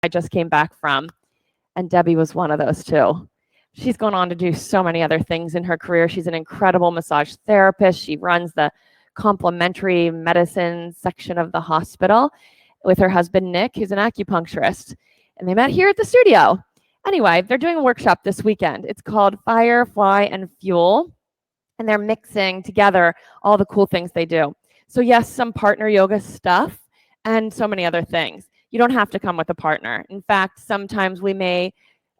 I just came back from, and Debbie was one of those too. She's gone on to do so many other things in her career. She's an incredible massage therapist. She runs the complementary medicine section of the hospital with her husband, Nick, who's an acupuncturist. And they met here at the studio. Anyway, they're doing a workshop this weekend. It's called Fire, Fly, and Fuel. And they're mixing together all the cool things they do. So yes, some partner yoga stuff and so many other things. You don't have to come with a partner. In fact, sometimes we may,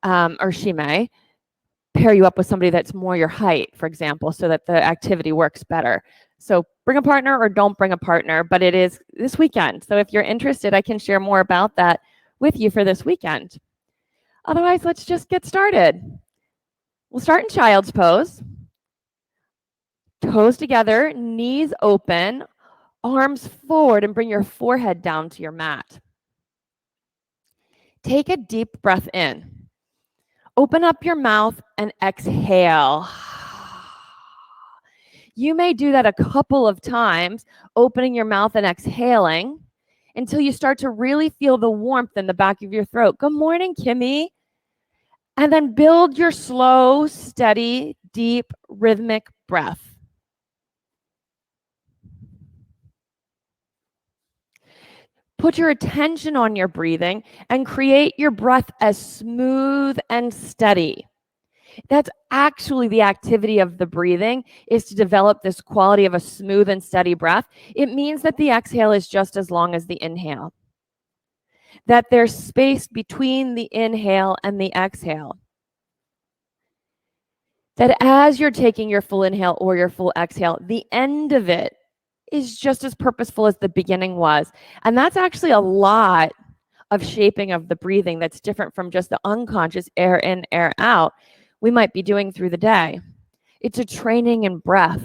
or she may, pair you up with somebody that's more your height, for example, so that the activity works better. So bring a partner or don't bring a partner, but it is this weekend. So if you're interested, I can share more about that with you for this weekend. Otherwise, let's just get started. We'll start in child's pose. Toes together, knees open, arms forward, and bring your forehead down to your mat. Take a deep breath in. Open up your mouth and exhale. You may do that a couple of times, opening your mouth and exhaling until you start to really feel the warmth in the back of your throat. Good morning, Kimmy. And then build your slow, steady, deep, rhythmic breath. Put your attention on your breathing and create your breath as smooth and steady. That's actually the activity of the breathing, is to develop this quality of a smooth and steady breath. It means that the exhale is just as long as the inhale, that there's space between the inhale and the exhale, that as you're taking your full inhale or your full exhale, the end of it is just as purposeful as the beginning was. And that's actually a lot of shaping of the breathing that's different from just the unconscious air in, air out we might be doing through the day. It's a training in breath.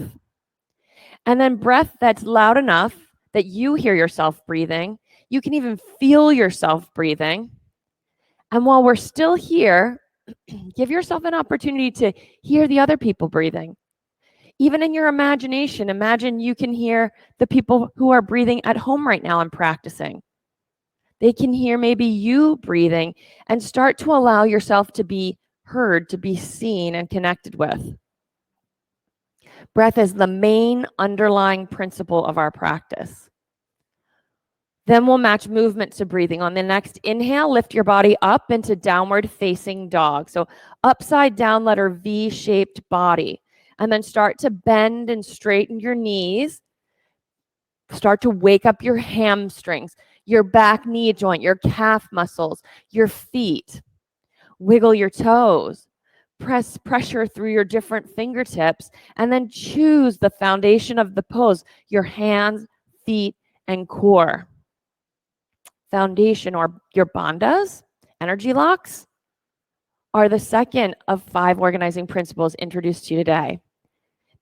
And then breath that's loud enough that you hear yourself breathing. You can even feel yourself breathing. And while we're still here, give yourself an opportunity to hear the other people breathing. Even in your imagination, imagine you can hear the people who are breathing at home right now and practicing. They can hear maybe you breathing, and start to allow yourself to be heard, to be seen and connected with. Breath is the main underlying principle of our practice. Then we'll match movement to breathing. On the next inhale, lift your body up into downward facing dog. So upside down letter V-shaped body. And then start to bend and straighten your knees. Start to wake up your hamstrings, your back knee joint, your calf muscles, your feet. Wiggle your toes. Press pressure through your different fingertips, and then choose the foundation of the pose, your hands, feet, and core. Foundation, or your bandhas, energy locks, are the second of 5 organizing principles introduced to you today.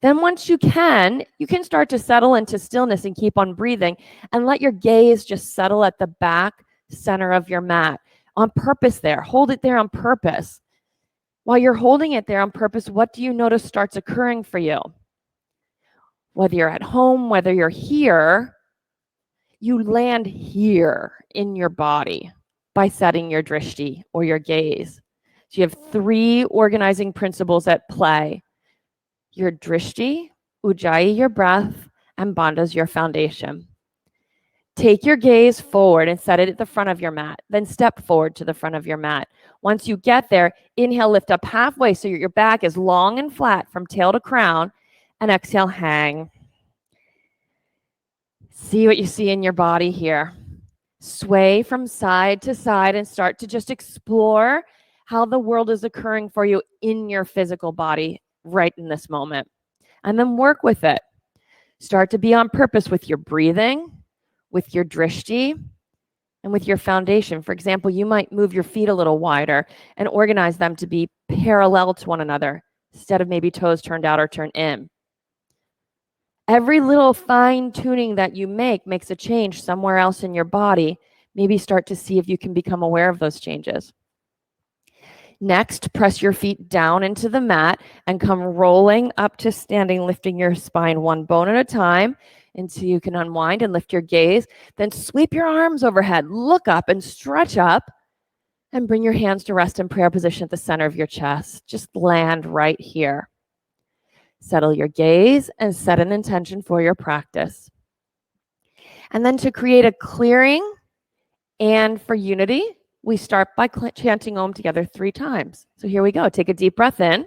Then once you can start to settle into stillness and keep on breathing, and let your gaze just settle at the back center of your mat. On purpose there. Hold it there on purpose. While you're holding it there on purpose, what do you notice starts occurring for you? Whether you're at home, whether you're here, you land here in your body by setting your drishti or your gaze. So you have 3 organizing principles at play. Your drishti, ujjayi, your breath, and bandhas, your foundation. Take your gaze forward and set it at the front of your mat. Then step forward to the front of your mat. Once you get there, inhale, lift up halfway so your back is long and flat from tail to crown, and exhale, hang. See what you see in your body here. Sway from side to side and start to just explore how the world is occurring for you in your physical body right in this moment. And then work with it. Start to be on purpose with your breathing, with your drishti, and with your foundation. For example, you might move your feet a little wider and organize them to be parallel to one another instead of maybe toes turned out or turned in. Every little fine tuning that you make makes a change somewhere else in your body. Maybe start to see if you can become aware of those changes. Next, press your feet down into the mat and come rolling up to standing, lifting your spine one bone at a time until you can unwind and lift your gaze. Then sweep your arms overhead, look up and stretch up, And bring your hands to rest in prayer position at the center of your chest. Just land right here. Settle your gaze and set an intention for your practice. And then to create a clearing and for unity, we start by chanting Om together 3 times. So here we go. Take a deep breath in.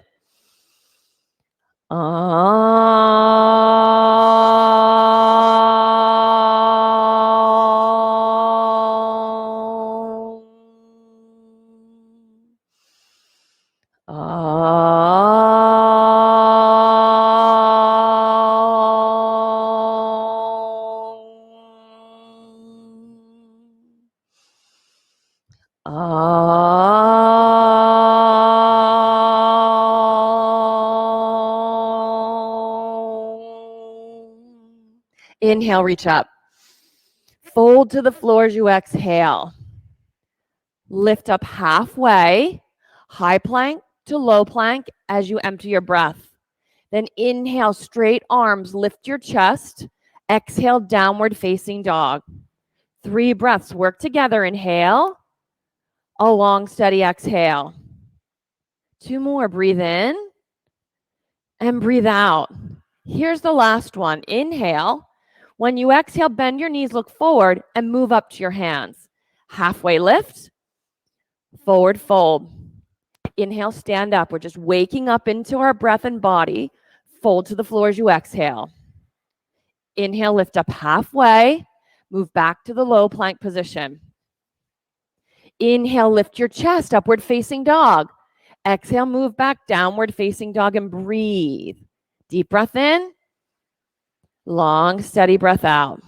Inhale, reach up. Fold to the floor as you exhale. Lift up halfway, high plank to low plank as you empty your breath. Then inhale, straight arms, lift your chest. Exhale, downward facing dog. 3 breaths, work together. Inhale, a long, steady exhale. 2 more, breathe in and breathe out. Here's the last one. Inhale. When you exhale, bend your knees, look forward, and move up to your hands. Halfway lift, forward fold. Inhale, stand up. We're just waking up into our breath and body. Fold to the floor as you exhale. Inhale, lift up halfway. Move back to the low plank position. Inhale, lift your chest, upward facing dog. Exhale, move back, downward facing dog, and breathe. Deep breath in. Long, steady breath out.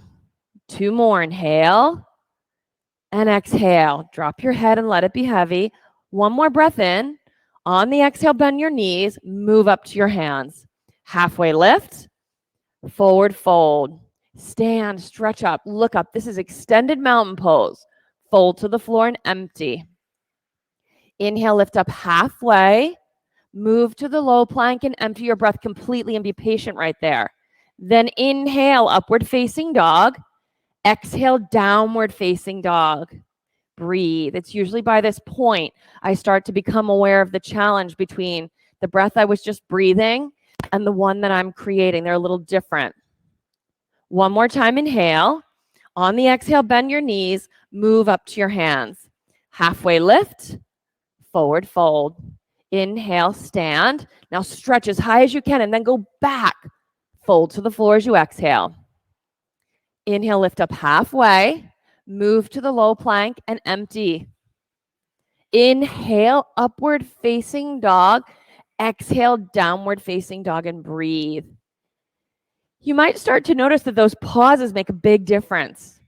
2 more. Inhale and exhale. Drop your head and let it be heavy. 1 more breath in. On the exhale, bend your knees. Move up to your hands. Halfway lift. Forward fold. Stand, stretch up, look up. This is extended mountain pose. Fold to the floor and empty. Inhale, lift up halfway. Move to the low plank and empty your breath completely and be patient right there. Then inhale, upward facing dog. Exhale, downward facing dog. Breathe. It's usually by this point I start to become aware of the challenge between the breath I was just breathing and the one that I'm creating. They're a little different. 1 more time, inhale. On the exhale, bend your knees. Move up to your hands. Halfway lift, forward fold. Inhale, stand. Now stretch as high as you can and then go back. Fold to the floor as you exhale. Inhale, lift up halfway. Move to the low plank and empty. Inhale, upward facing dog. Exhale, downward facing dog, and breathe. You might start to notice that those pauses make a big difference.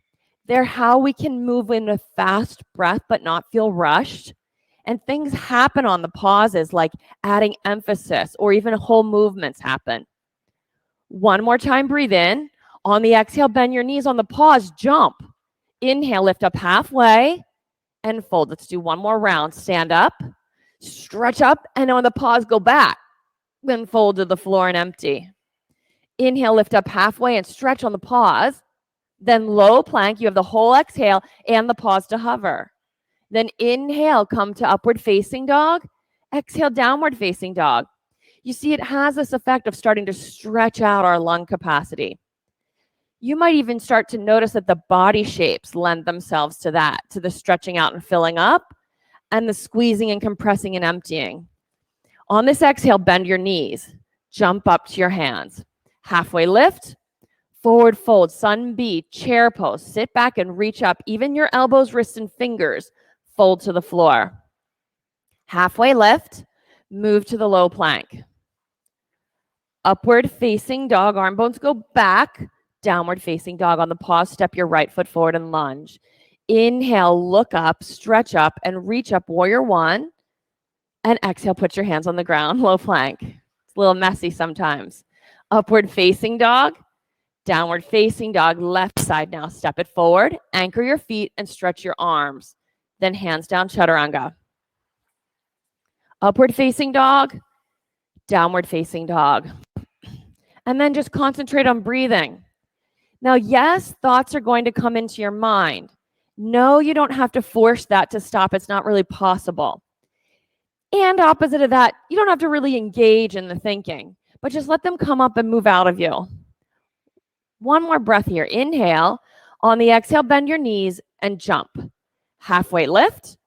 They're how we can move in a fast breath but not feel rushed. And things happen on the pauses, like adding emphasis or even whole movements happen. 1 more time, breathe in. On the exhale, bend your knees. On the pause, jump. Inhale, lift up halfway and fold. Let's do 1 more round. Stand up, stretch up, and on the pause, go back. Then fold to the floor and empty. Inhale, lift up halfway and stretch on the pause. Then low plank, you have the whole exhale and the pause to hover. Then inhale, come to upward facing dog. Exhale, downward facing dog. You see, it has this effect of starting to stretch out our lung capacity. You might even start to notice that the body shapes lend themselves to that, to the stretching out and filling up, and the squeezing and compressing and emptying. On this exhale, bend your knees. Jump up to your hands. Halfway lift, forward fold, sun B, chair pose. Sit back and reach up, even your elbows, wrists, and fingers. Fold to the floor. Halfway lift, move to the low plank. Upward facing dog, arm bones go back. Downward facing dog. On the pause, step your right foot forward and lunge. Inhale, look up, stretch up, and reach up, warrior 1. And exhale, put your hands on the ground, low plank. It's a little messy sometimes. Upward facing dog, downward facing dog, left side now. Step it forward, anchor your feet, and stretch your arms. Then hands down, chaturanga. Upward facing dog, downward facing dog. And then just concentrate on breathing. Now, yes, thoughts are going to come into your mind. No, you don't have to force that to stop. It's not really possible. And opposite of that, you don't have to really engage in the thinking, but just let them come up and move out of you. One more breath here. Inhale. On the exhale, bend your knees and jump. Halfway lift,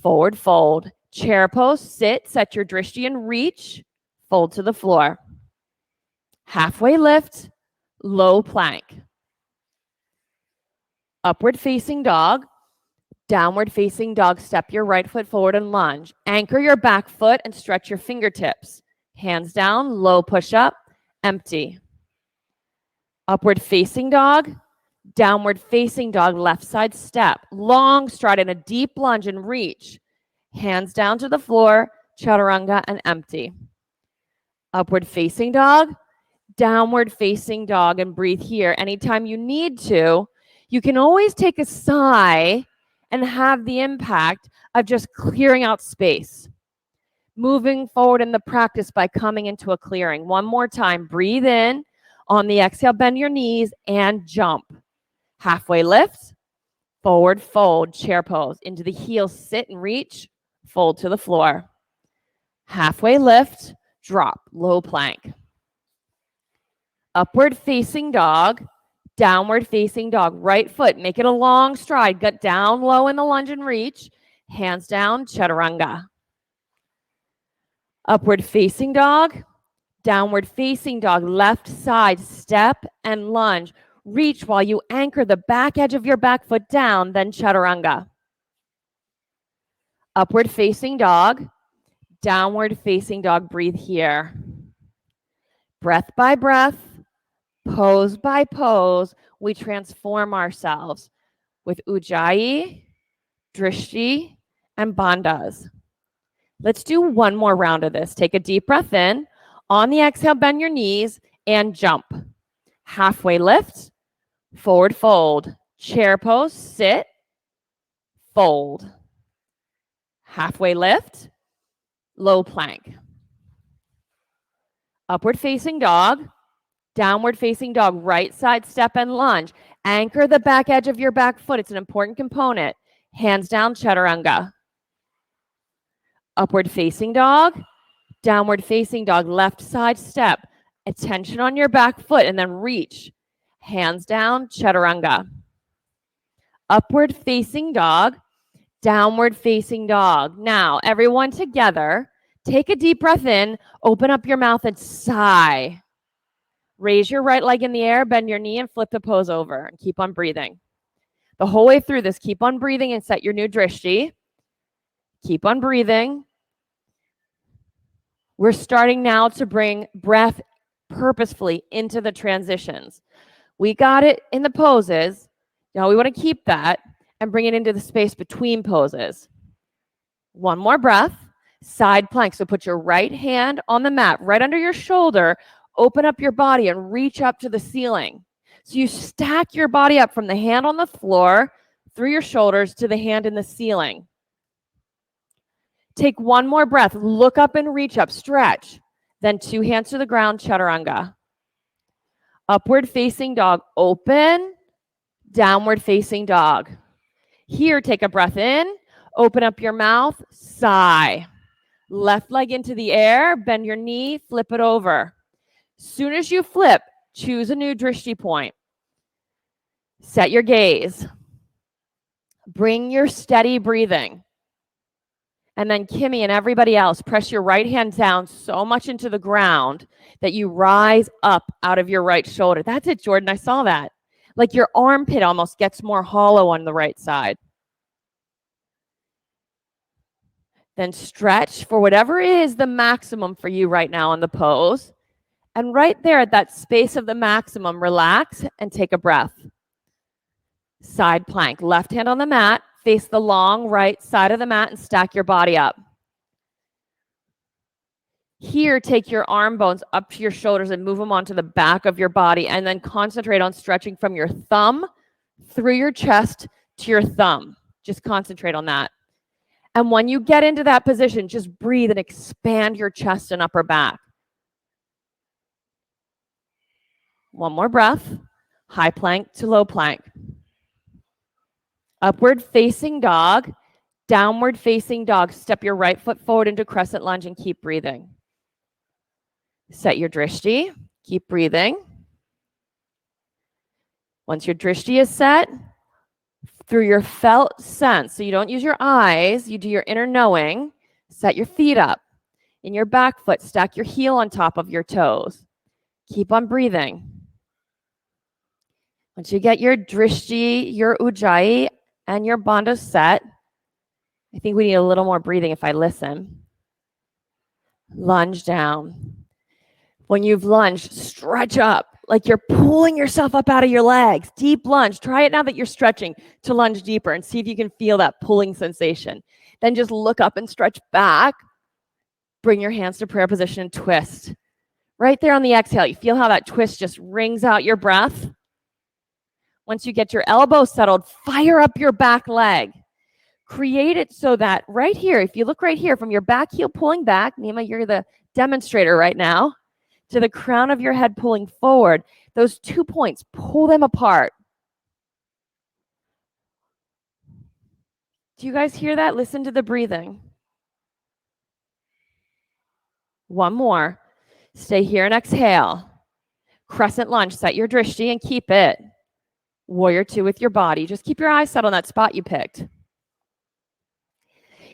forward fold. Chair pose, sit, set your drishti and reach, fold to the floor. Halfway lift, low plank. Upward facing dog, downward facing dog. Step your right foot forward and lunge. Anchor your back foot and stretch your fingertips. Hands down, low push up, empty. Upward facing dog, downward facing dog, left side step. Long stride in a deep lunge and reach. Hands down to the floor, chaturanga and empty. Upward facing dog, downward facing dog, and breathe here. Anytime you need to, you can always take a sigh and have the impact of just clearing out space. Moving forward in the practice by coming into a clearing. One more time, breathe in. On the exhale, bend your knees and jump. Halfway lift, forward fold, chair pose. Into the heels, sit and reach, fold to the floor. Halfway lift, drop, low plank. Upward facing dog, downward facing dog. Right foot, make it a long stride. Gut down low in the lunge and reach. Hands down, chaturanga. Upward facing dog, downward facing dog. Left side, step and lunge. Reach while you anchor the back edge of your back foot down, then chaturanga. Upward facing dog, downward facing dog. Breathe here. Breath by breath, pose by pose, we transform ourselves with ujjayi, drishti, and bandhas. Let's do one more round of this. Take a deep breath in. On the exhale, bend your knees and jump. Halfway lift, forward fold. Chair pose, sit, fold. Halfway lift, low plank. Upward facing dog, downward facing dog. Right side step and lunge. Anchor the back edge of your back foot. It's an important component. Hands down, chaturanga. Upward facing dog, downward facing dog. Left side step. Attention on your back foot and then reach. Hands down, chaturanga. Upward facing dog, downward facing dog. Now, everyone together, take a deep breath in, open up your mouth and sigh. Raise your right leg in the air, bend your knee and flip the pose over and keep on breathing. The whole way through this, keep on breathing and set your new drishti. Keep on breathing. We're starting now to bring breath purposefully into the transitions. We got it in the poses. Now we want to keep that and bring it into the space between poses. One more breath. Side plank. So put your right hand on the mat, right under your shoulder. Open up your body and reach up to the ceiling. So you stack your body up from the hand on the floor, through your shoulders to the hand in the ceiling. Take one more breath. Look up and reach up. Stretch. Then 2 hands to the ground, chaturanga. Upward facing dog. Open. Downward facing dog. Here, take a breath in. Open up your mouth. Sigh. Left leg into the air. Bend your knee. Flip it over. Soon as you flip, choose a new drishti point. Set your gaze. Bring your steady breathing. And then Kimmy and everybody else, press your right hand down so much into the ground that you rise up out of your right shoulder. That's it, Jordan. I saw that. Like your armpit almost gets more hollow on the right side. Then stretch for whatever is the maximum for you right now in the pose. And right there at that space of the maximum, relax and take a breath. Side plank. Left hand on the mat. Face the long right side of the mat and stack your body up. Here, take your arm bones up to your shoulders and move them onto the back of your body, and then concentrate on stretching from your thumb through your chest to your thumb. Just concentrate on that. And when you get into that position, just breathe and expand your chest and upper back. One more breath. High plank to low plank. Upward facing dog, downward facing dog. Step your right foot forward into crescent lunge and keep breathing. Set your drishti, keep breathing. Once your drishti is set, through your felt sense, so you don't use your eyes, you do your inner knowing, set your feet up. In your back foot, stack your heel on top of your toes. Keep on breathing. Once you get your drishti, your ujjayi, and your bandha set, I think we need a little more breathing if I listen. Lunge down. When you've lunged, stretch up like you're pulling yourself up out of your legs. Deep lunge. Try it now that you're stretching to lunge deeper and see if you can feel that pulling sensation. Then just look up and stretch back. Bring your hands to prayer position and twist. Right there on the exhale, you feel how that twist just wrings out your breath. Once you get your elbow settled, fire up your back leg. Create it so that right here, if you look right here, from your back heel pulling back, Nima, you're the demonstrator right now, to the crown of your head pulling forward, those 2 points, pull them apart. Do you guys hear that? Listen to the breathing. One more. Stay here and exhale. Crescent lunge, set your drishti and keep it. Warrior two with your body. Just keep your eyes set on that spot you picked.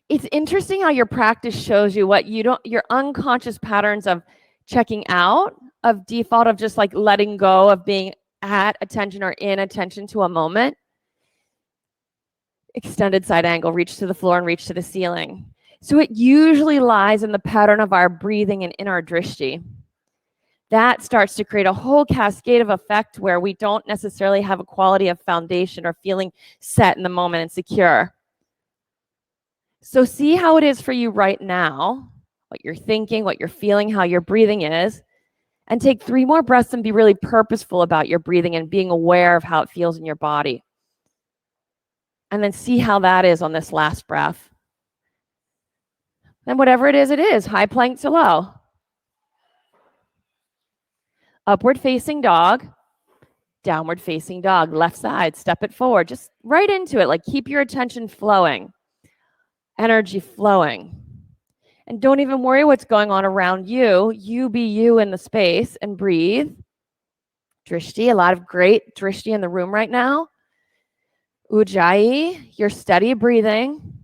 It's interesting how your practice shows you what your unconscious patterns of checking out, of default, of just like letting go, of being at attention or in attention to a moment. Extended side angle, reach to the floor and reach to the ceiling. So it usually lies in the pattern of our breathing and in our drishti. That starts to create a whole cascade of effect where we don't necessarily have a quality of foundation or feeling set in the moment and secure. So see how it is for you right now, what you're thinking, what you're feeling, how your breathing is, and take 3 more breaths and be really purposeful about your breathing and being aware of how it feels in your body. And then see how that is on this last breath. And whatever it is, high plank to low. Upward facing dog, downward facing dog, left side, step it forward, just right into it, like keep your attention flowing, energy flowing. And don't even worry what's going on around you. You be you in the space and breathe. Drishti, a lot of great drishti in the room right now. Ujjayi, you're steady breathing.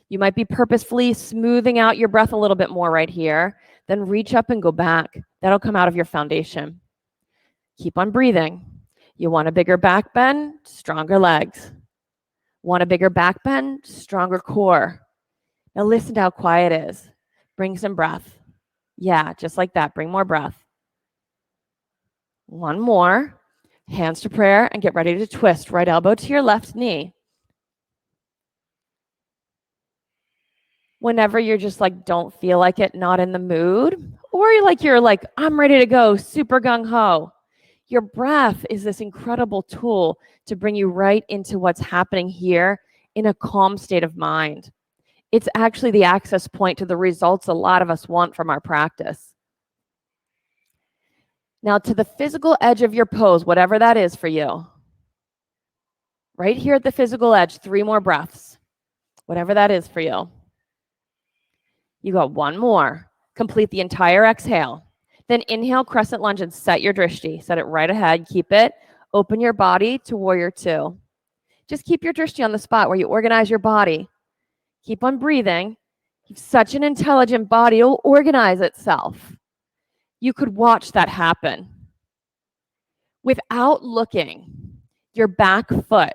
You might be purposefully smoothing out your breath a little bit more right here. Then reach up and go back. That'll come out of your foundation. Keep on breathing. You want a bigger back bend, stronger legs. Want a bigger back bend, stronger core. Now listen to how quiet it is. Bring some breath. Yeah, just like that. Bring more breath. One more. Hands to prayer and get ready to twist. Right elbow to your left knee. Whenever you're just like, don't feel like it, not in the mood, or you're like, I'm ready to go, super gung-ho. Your breath is this incredible tool to bring you right into what's happening here in a calm state of mind. It's actually the access point to the results a lot of us want from our practice. Now to the physical edge of your pose, whatever that is for you. Right here at the physical edge, 3 more breaths. Whatever that is for you. You got 1 more. Complete the entire exhale. Then inhale, crescent lunge, and set your drishti. Set it right ahead. Keep it. Open your body to warrior two. Just keep your drishti on the spot where you organize your body. Keep on breathing. You have such an intelligent body. It'll organize itself. You could watch that happen. Without looking, your back foot.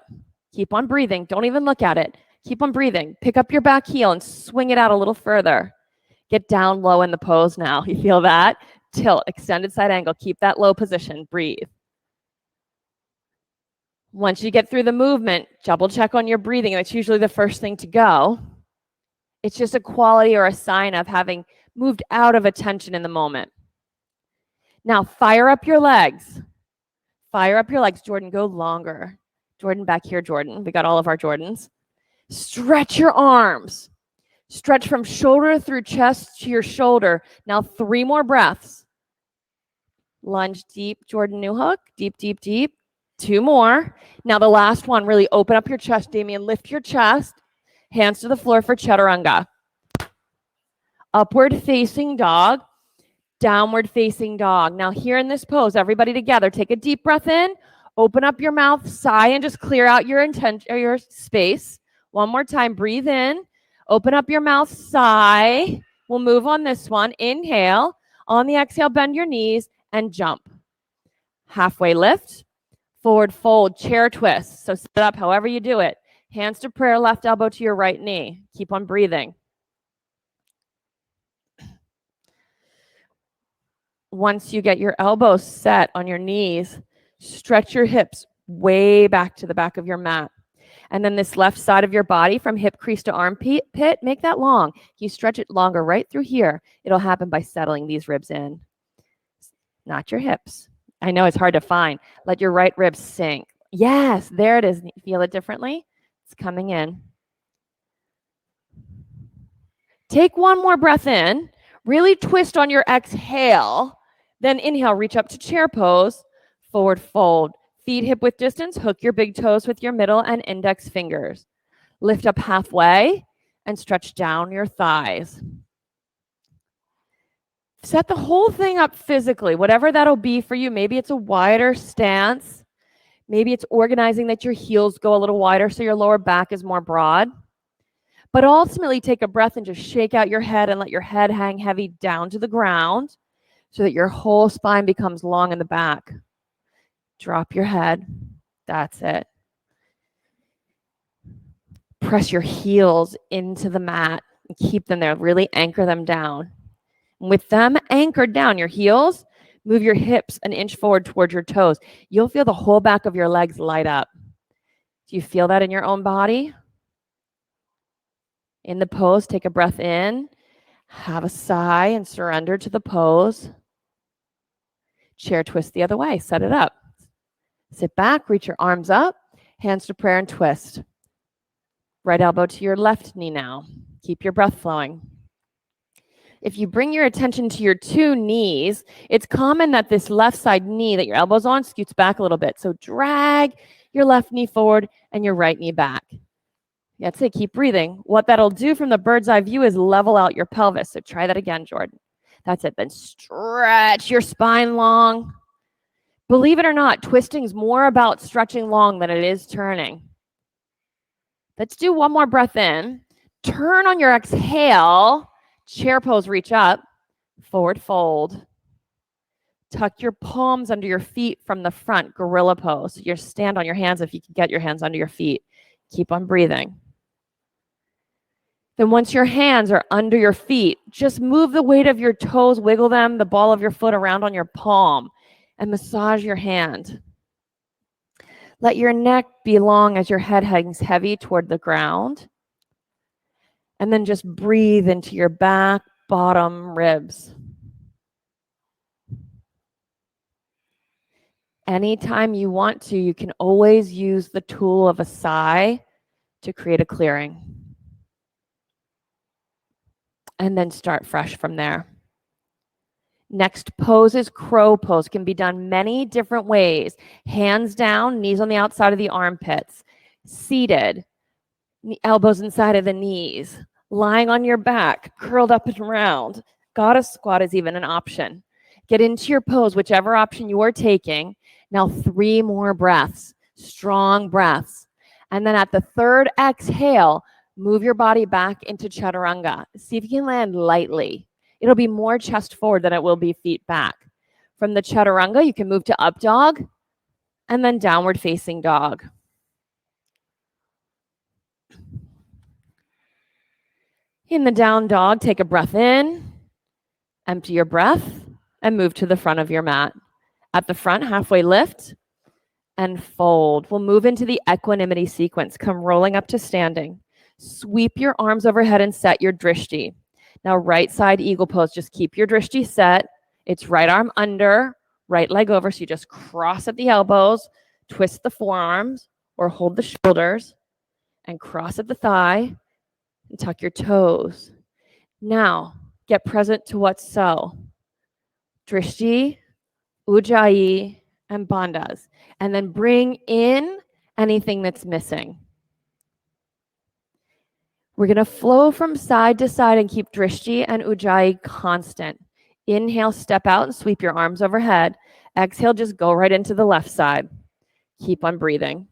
Keep on breathing. Don't even look at it. Keep on breathing. Pick up your back heel and swing it out a little further. Get down low in the pose now. You feel that? Tilt, extended side angle. Keep that low position. Breathe. Once you get through the movement, double check on your breathing. That's usually the first thing to go. It's just a quality or a sign of having moved out of attention in the moment. Now, fire up your legs. Fire up your legs. Jordan, go longer. Jordan, back here, Jordan. We got all of our Jordans. Stretch your arms. Stretch from shoulder through chest to your shoulder. Now 3 more breaths. Lunge deep, Jordan, new hook. Deep, deep, deep. 2 more. Now the last one, really open up your chest, Damien. Lift your chest. Hands to the floor for chaturanga. Upward facing dog. Downward facing dog. Now here in this pose, everybody together, take a deep breath in. Open up your mouth, sigh, and just clear out your intention or your space. One more time, breathe in. Open up your mouth, sigh. We'll move on this one. Inhale. On the exhale, bend your knees and jump. Halfway lift. Forward fold, chair twist. So sit up however you do it. Hands to prayer, left elbow to your right knee. Keep on breathing. Once you get your elbows set on your knees, stretch your hips way back to the back of your mat. And then this left side of your body from hip crease to armpit, make that long. You stretch it longer right through here. It'll happen by settling these ribs in, not your hips. I know it's hard to find. Let your right ribs sink. Yes, there it is. Feel it differently? It's coming in. Take one more breath in. Really twist on your exhale. Then inhale, reach up to chair pose. Forward fold. Feet hip width distance. Hook your big toes with your middle and index fingers. Lift up halfway and stretch down your thighs. Set the whole thing up physically, whatever that'll be for you. Maybe it's a wider stance. Maybe it's organizing that your heels go a little wider so your lower back is more broad. But ultimately, take a breath and just shake out your head and let your head hang heavy down to the ground so that your whole spine becomes long in the back. Drop your head. That's it. Press your heels into the mat and keep them there. Really anchor them down. With them anchored down, your heels, move your hips an inch forward towards your toes. You'll feel the whole back of your legs light up. Do you feel that in your own body? In the pose, take a breath in, have a sigh, and surrender to the pose. Chair twist the other way. Set it up. Sit back, reach your arms up, hands to prayer and twist. Right elbow to your left knee now. Keep your breath flowing. If you bring your attention to your 2 knees, it's common that this left side knee that your elbow's on scoots back a little bit. So drag your left knee forward and your right knee back. That's it. Keep breathing. What that'll do from the bird's eye view is level out your pelvis. So try that again, Jordan. That's it. Then stretch your spine long. Believe it or not, twisting is more about stretching long than it is turning. Let's do one more breath in. Turn on your exhale. Chair pose, reach up. Forward fold. Tuck your palms under your feet from the front, gorilla pose. You stand on your hands if you can get your hands under your feet. Keep on breathing. Then once your hands are under your feet, just move the weight of your toes, wiggle them, the ball of your foot around on your palm, and massage your hand. Let your neck be long as your head hangs heavy toward the ground. And then just breathe into your back, bottom, ribs. Anytime you want to, you can always use the tool of a sigh to create a clearing. And then start fresh from there. Next pose is crow pose. Can be done many different ways. Hands down, knees on the outside of the armpits. Seated, elbows inside of the knees. Lying on your back, curled up and round. Goddess squat is even an option. Get into your pose, whichever option you are taking. Now 3 more breaths, strong breaths. And then at the 3rd exhale, move your body back into chaturanga. See if you can land lightly. It'll be more chest forward than it will be feet back. From the chaturanga, you can move to up dog and then downward facing dog. In the down dog, take a breath in, empty your breath, and move to the front of your mat. At the front, halfway lift and fold. We'll move into the equanimity sequence. Come rolling up to standing. Sweep your arms overhead and set your drishti. Now, right side eagle pose. Just keep your drishti set. It's right arm under, right leg over. So you just cross at the elbows, twist the forearms, or hold the shoulders, and cross at the thigh, and tuck your toes. Now, get present to what's so. Drishti, ujjayi, and bandhas. And then bring in anything that's missing. We're going to flow from side to side and keep drishti and ujjayi constant. Inhale, step out and sweep your arms overhead. Exhale, just go right into the left side. Keep on breathing.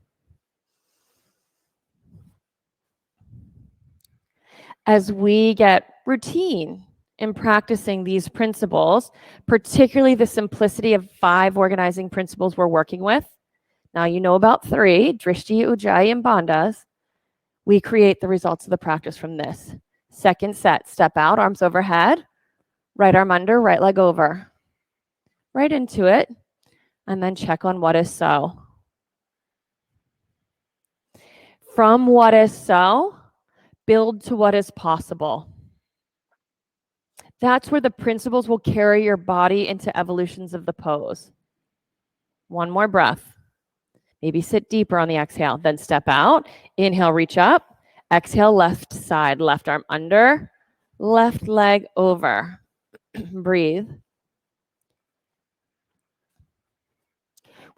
As we get routine in practicing these principles, particularly the simplicity of 5 organizing principles we're working with. Now you know about 3, drishti, ujjayi, and bandhas. We create the results of the practice from this. Second set, step out, arms overhead, right arm under, right leg over. Right into it, and then check on what is so. From what is so, build to what is possible. That's where the principles will carry your body into evolutions of the pose. One more breath. Maybe sit deeper on the exhale, then step out. Inhale, reach up. Exhale, left side, left arm under, left leg over. Breathe.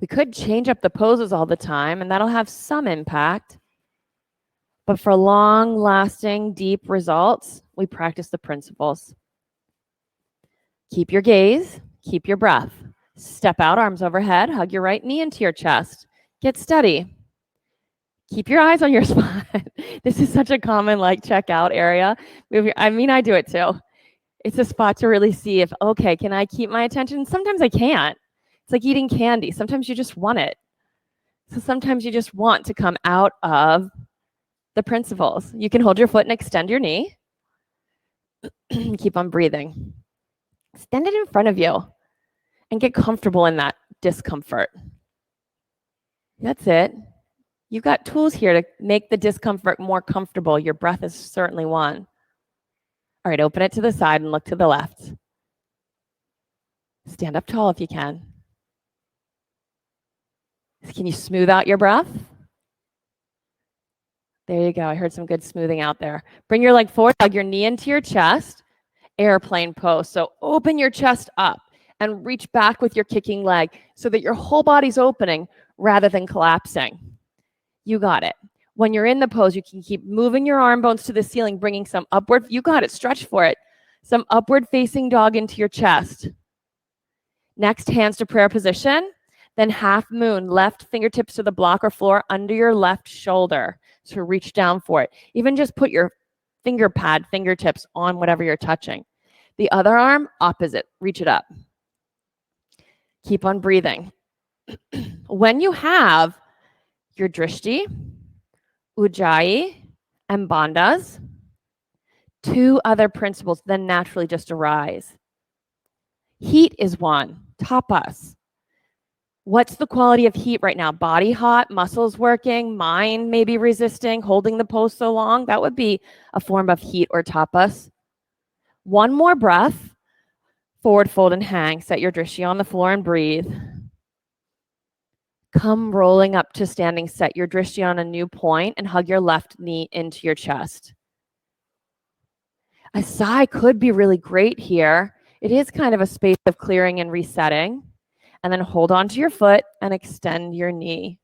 We could change up the poses all the time, and that'll have some impact. But for long-lasting, deep results, we practice the principles. Keep your gaze, keep your breath. Step out, arms overhead, hug your right knee into your chest. Get steady. Keep your eyes on your spot. This is such a common checkout area. I mean, I do it too. It's a spot to really see if, okay, can I keep my attention? Sometimes I can't. It's like eating candy. Sometimes you just want it. So sometimes you just want to come out of the principles. You can hold your foot and extend your knee. Keep on breathing. Stand it in front of you and get comfortable in that discomfort. That's it. You've got tools here to make the discomfort more comfortable. Your breath is certainly one. All right, open it to the side and look to the left. Stand up tall if you can. Can you smooth out your breath? There you go. I heard some good smoothing out there. Bring your leg forward, hug your knee into your chest. Airplane pose. So open your chest up and reach back with your kicking leg so that your whole body's opening rather than collapsing. You got it. When you're in the pose, you can keep moving your arm bones to the ceiling, bringing some upward. You got it. Stretch for it. Some upward facing dog into your chest. Next, hands to prayer position. Then half moon, left fingertips to the block or floor under your left shoulder. So reach down for it. Even just put your fingertips on whatever you're touching. The other arm, opposite. Reach it up. Keep on breathing. When you have your drishti, ujjayi, and bandhas, 2 other principles then naturally just arise. Heat is one. Tapas. What's the quality of heat right now? Body hot, muscles working, mind maybe resisting, holding the pose so long. That would be a form of heat or tapas. One more breath. Forward fold and hang. Set your drishti on the floor and breathe. Come rolling up to standing. Set your drishti on a new point and hug your left knee into your chest. A sigh could be really great here. It is kind of a space of clearing and resetting. And then hold on to your foot and extend your knee.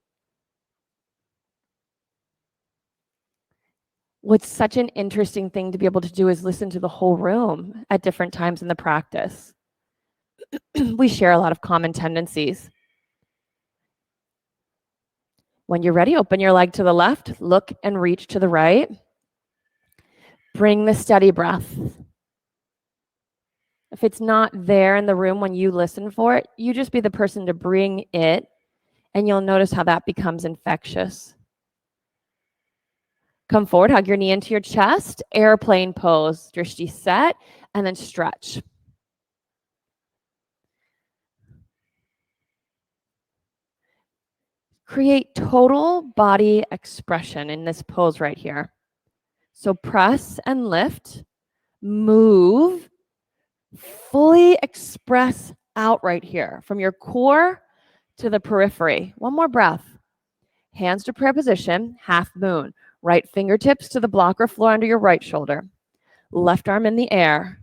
What's such an interesting thing to be able to do is listen to the whole room at different times in the practice. We share a lot of common tendencies. When you're ready, open your leg to the left, look and reach to the right. Bring the steady breath. If it's not there in the room when you listen for it, you just be the person to bring it, and you'll notice how that becomes infectious. Come forward, hug your knee into your chest, airplane pose, drishti set, and then stretch. Create total body expression in this pose right here. So press and lift, move, fully express out right here from your core to the periphery. One more breath. Hands to prayer position, half moon. Right fingertips to the block or floor under your right shoulder. Left arm in the air.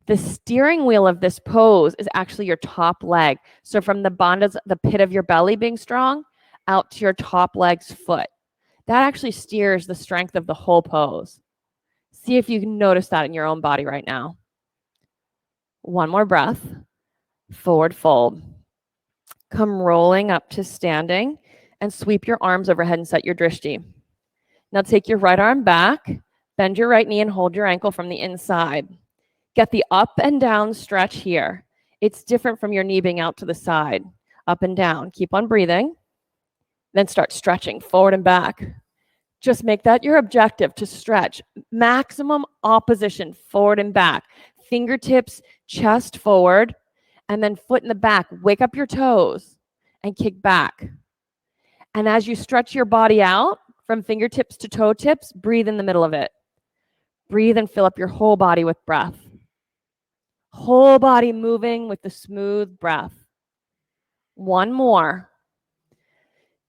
The steering wheel of this pose is actually your top leg. So from the bandhas, the pit of your belly being strong, out to your top leg's foot. That actually steers the strength of the whole pose. See if you can notice that in your own body right now. One more breath. Forward fold. Come rolling up to standing and sweep your arms overhead and set your drishti. Now take your right arm back, bend your right knee and hold your ankle from the inside. Get the up and down stretch here. It's different from your knee being out to the side. Up and down. Keep on breathing. Then start stretching forward and back. Just make that your objective, to stretch. Maximum opposition, forward and back. Fingertips, chest forward, and then foot in the back. Wake up your toes and kick back. And as you stretch your body out from fingertips to toe tips, breathe in the middle of it. Breathe and fill up your whole body with breath. Whole body moving with the smooth breath. One more.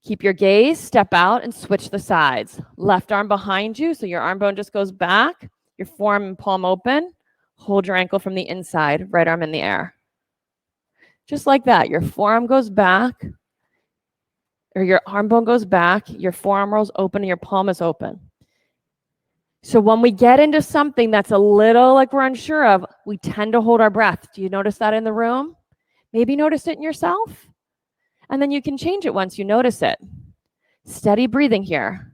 Keep your gaze, step out, and switch the sides. Left arm behind you, so your arm bone just goes back. Your forearm and palm open. Hold your ankle from the inside, right arm in the air. Just like that, your forearm goes back, or your arm bone goes back, your forearm rolls open, and your palm is open. So when we get into something that's a little like we're unsure of, we tend to hold our breath. Do you notice that in the room? Maybe notice it in yourself. And then you can change it once you notice it. Steady breathing here.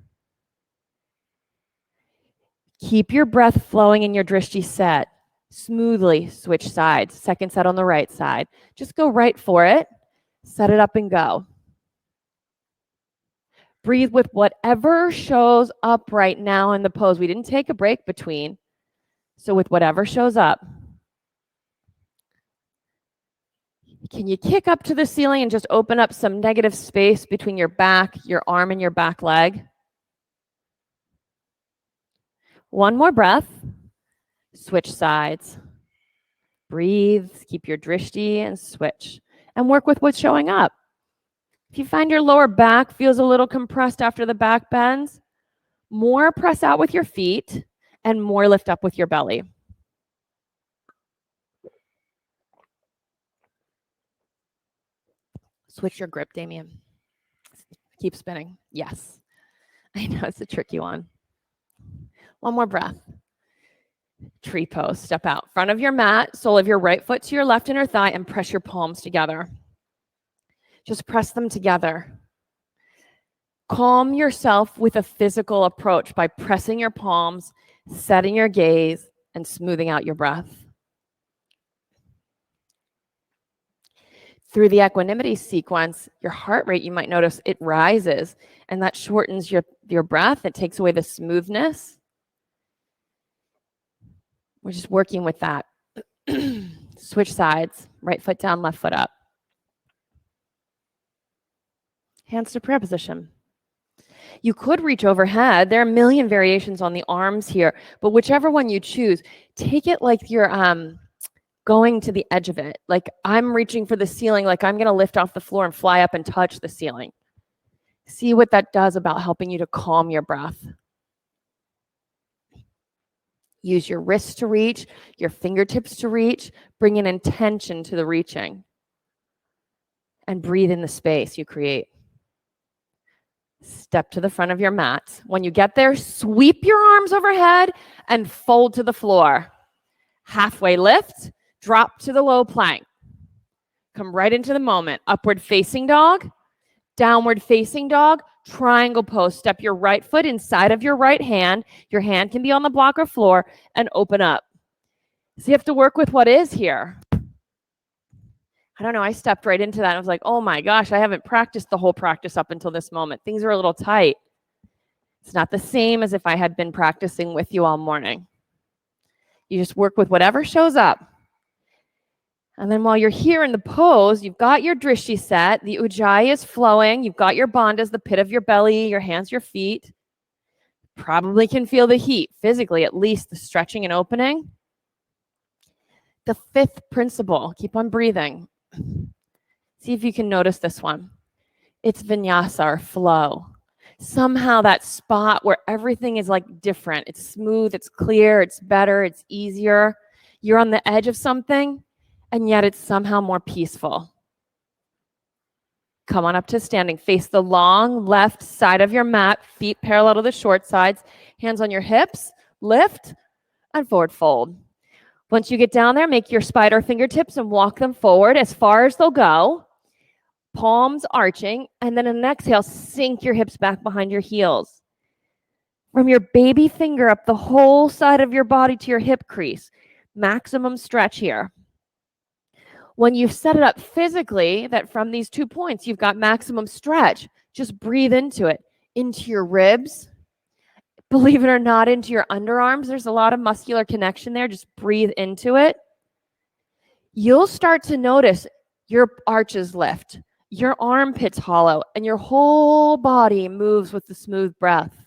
Keep your breath flowing in your drishti set. Smoothly switch sides. Second set on the right side. Just go right for it. Set it up and go. Breathe with whatever shows up right now in the pose. We didn't take a break between. So with whatever shows up. Can you kick up to the ceiling and just open up some negative space between your back, your arm, and your back leg? One more breath. Switch sides. Breathe. Keep your drishti and switch. And work with what's showing up. If you find your lower back feels a little compressed after the back bends, more press out with your feet and more lift up with your belly. Switch your grip, Damien. Keep spinning. Yes. I know it's a tricky one. One more breath. Tree pose. Step out. Front of your mat, sole of your right foot to your left inner thigh, and press your palms together. Just press them together. Calm yourself with a physical approach by pressing your palms, setting your gaze, and smoothing out your breath. Through the equanimity sequence, your heart rate, you might notice it rises, and that shortens your breath. It takes away the smoothness. We're just working with that. Switch sides. Right foot down, left foot up. Hands to prayer position. You could reach overhead. There are a million variations on the arms here, but whichever one you choose, take it like you're going to the edge of it. Like I'm reaching for the ceiling, like I'm going to lift off the floor and fly up and touch the ceiling. See what that does about helping you to calm your breath. Use your wrists to reach, your fingertips to reach. Bring an intention to the reaching. And breathe in the space you create. Step to the front of your mat. When you get there, sweep your arms overhead and fold to the floor. Halfway lift, drop to the low plank. Come right into the moment. Upward facing dog, downward facing dog, triangle pose. Step your right foot inside of your right hand. Your hand can be on the block or floor, and open up. So you have to work with what is here. I don't know, I stepped right into that. I was like, oh my gosh, I haven't practiced the whole practice up until this moment. Things are a little tight. It's not the same as if I had been practicing with you all morning. You just work with whatever shows up. And then while you're here in the pose, you've got your drishti set. The ujjayi is flowing. You've got your bandhas, the pit of your belly, your hands, your feet. Probably can feel the heat, physically at least, the stretching and opening. The fifth principle, keep on breathing. See if you can notice this one. It's vinyasa, or flow. Somehow that spot where everything is like different. It's smooth, it's clear, it's better, it's easier. You're on the edge of something, and yet it's somehow more peaceful. Come on up to standing. Face the long left side of your mat, feet parallel to the short sides, hands on your hips, lift, and forward fold. Once you get down there, make your spider fingertips and walk them forward as far as they'll go. Palms arching, and then an exhale, sink your hips back behind your heels. From your baby finger up the whole side of your body to your hip crease. Maximum stretch here. When you've set it up physically, that from these 2 points, you've got maximum stretch, just breathe into it, into your ribs. Believe it or not, into your underarms. There's a lot of muscular connection there. Just breathe into it. You'll start to notice your arches lift, your armpits hollow, and your whole body moves with the smooth breath.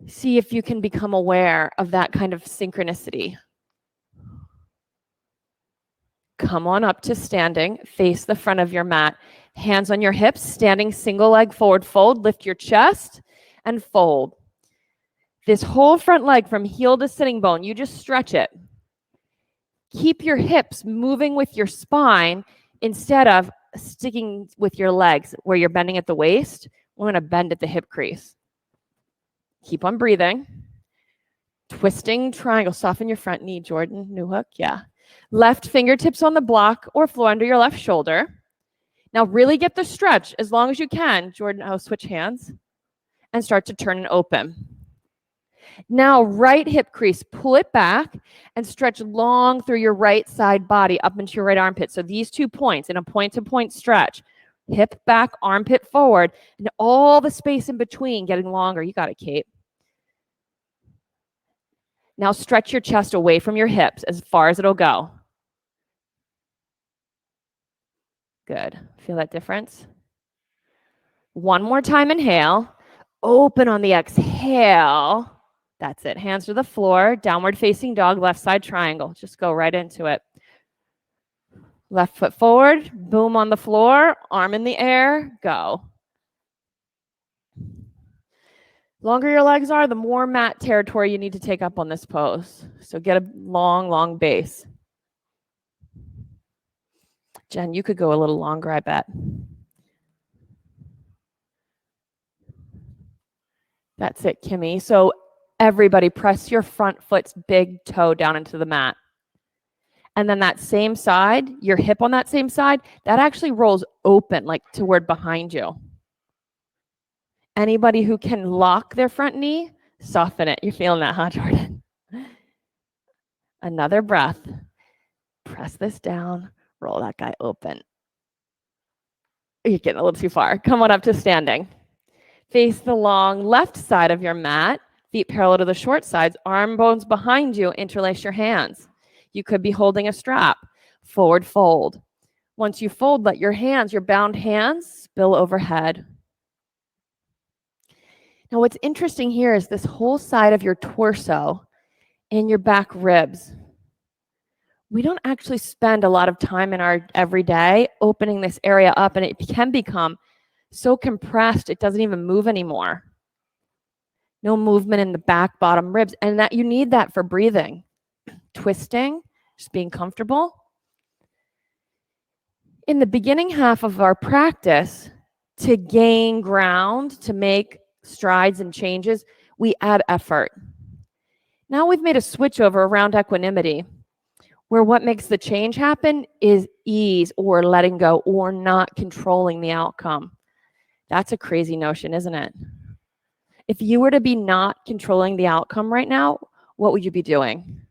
See if you can become aware of that kind of synchronicity. Come on up to standing, face the front of your mat, hands on your hips, standing single leg forward fold, lift your chest and fold. This whole front leg from heel to sitting bone, you just stretch it. Keep your hips moving with your spine instead of sticking with your legs where you're bending at the waist. We're going to bend at the hip crease. Keep on breathing. Twisting triangle. Soften your front knee, Jordan. New hook. Yeah. Left fingertips on the block or floor under your left shoulder. Now really get the stretch as long as you can. Jordan, I'll switch hands and start to turn and open. Now right hip crease, pull it back and stretch long through your right side body up into your right armpit. So these 2 points in a point-to-point stretch. Hip back, armpit forward, and all the space in between getting longer. You got it, Kate. Now stretch your chest away from your hips as far as it'll go. Good. Feel that difference? One more time, inhale. Open on the exhale. That's it. Hands to the floor. Downward facing dog, left side triangle. Just go right into it. Left foot forward. Boom on the floor. Arm in the air. Go. Longer your legs are, the more mat territory you need to take up on this pose. So get a long, long base. Jen, you could go a little longer, I bet. That's it, Kimmy. So everybody press your front foot's big toe down into the mat. And then that same side, your hip on that same side, that actually rolls open, like toward behind you. Anybody who can lock their front knee, soften it. You're feeling that, huh, Jordan? Another breath. Press this down. Roll that guy open. You're getting a little too far. Come on up to standing. Face the long left side of your mat. Feet parallel to the short sides. Arm bones behind you. Interlace your hands. You could be holding a strap. Forward fold. Once you fold, let your hands, your bound hands, spill overhead. Now, what's interesting here is this whole side of your torso and your back ribs. We don't actually spend a lot of time in our everyday opening this area up, and it can become so compressed it doesn't even move anymore. No movement in the back, bottom ribs, and that you need that for breathing. Twisting, just being comfortable. In the beginning half of our practice, to gain ground, to make strides and changes, we add effort. Now we've made a switch over around equanimity, where what makes the change happen is ease or letting go or not controlling the outcome. That's a crazy notion, isn't it? If you were to be not controlling the outcome right now, what would you be doing?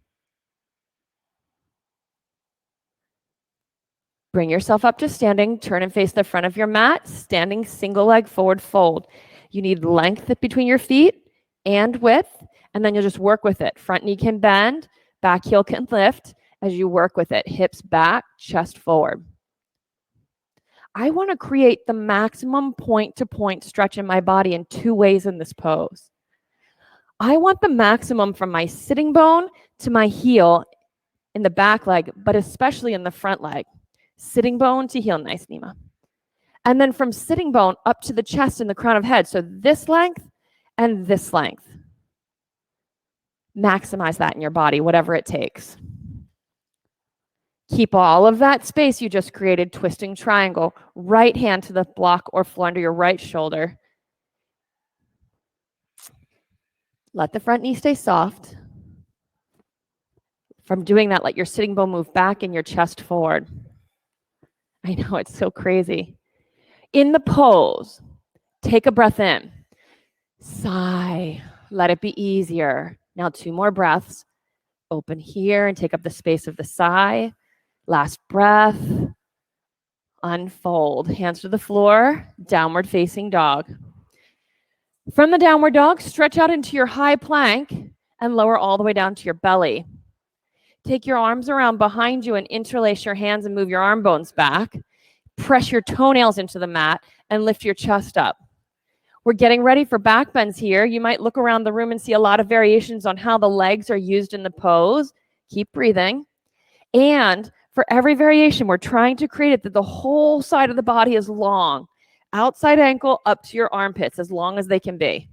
Bring yourself up to standing, turn and face the front of your mat, standing single leg forward fold. You need length between your feet and width, and then you'll just work with it. Front knee can bend, back heel can lift as you work with it. Hips back, chest forward. I want to create the maximum point-to-point stretch in my body in 2 ways in this pose. I want the maximum from my sitting bone to my heel in the back leg, but especially in the front leg. Sitting bone to heel, nice, Nima. And then from sitting bone up to the chest and the crown of head. So this length and this length. Maximize that in your body, whatever it takes. Keep all of that space you just created, twisting triangle, right hand to the block or floor under your right shoulder. Let the front knee stay soft. From doing that, let your sitting bone move back and your chest forward. I know, it's so crazy. In the pose, take a breath in. Sigh. Let it be easier. Now 2 more breaths. Open here and take up the space of the sigh. Last breath. Unfold. Hands to the floor. Downward facing dog. From the downward dog, stretch out into your high plank and lower all the way down to your belly. Take your arms around behind you and interlace your hands and move your arm bones back. Press your toenails into the mat and lift your chest up. We're getting ready for back bends here. You might look around the room and see a lot of variations on how the legs are used in the pose. Keep breathing. And for every variation, we're trying to create it that the whole side of the body is long. Outside ankle up to your armpits, as long as they can be.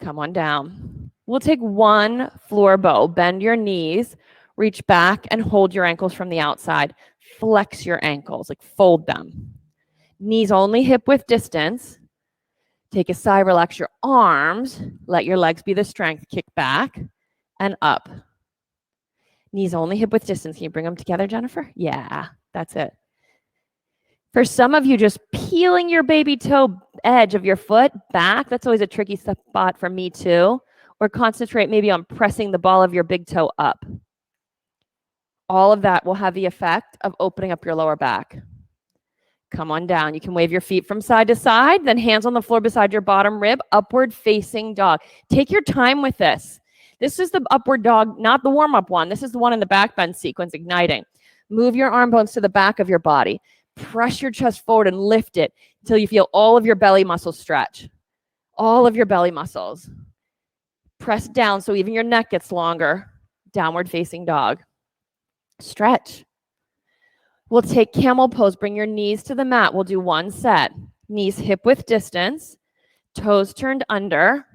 Come on down. We'll take 1 floor bow. Bend your knees, reach back and hold your ankles from the outside. Flex your ankles, like fold them. Knees only hip width distance. Take a sigh, relax your arms. Let your legs be the strength. Kick back and up. Knees only hip width distance. Can you bring them together, Jennifer? Yeah, that's it. For some of you, just peeling your baby toe edge of your foot back, that's always a tricky spot for me too. Or concentrate maybe on pressing the ball of your big toe up. All of that will have the effect of opening up your lower back. Come on down. You can wave your feet from side to side, then hands on the floor beside your bottom rib, upward facing dog. Take your time with this. This is the upward dog, not the warm-up one. This is the one in the back bend sequence, igniting. Move your arm bones to the back of your body. Press your chest forward and lift it until you feel all of your belly muscles stretch. All of your belly muscles. Press down so even your neck gets longer. Downward facing dog. Stretch. We'll take camel pose. Bring your knees to the mat. We'll do 1 set. Knees hip width distance. Toes turned under.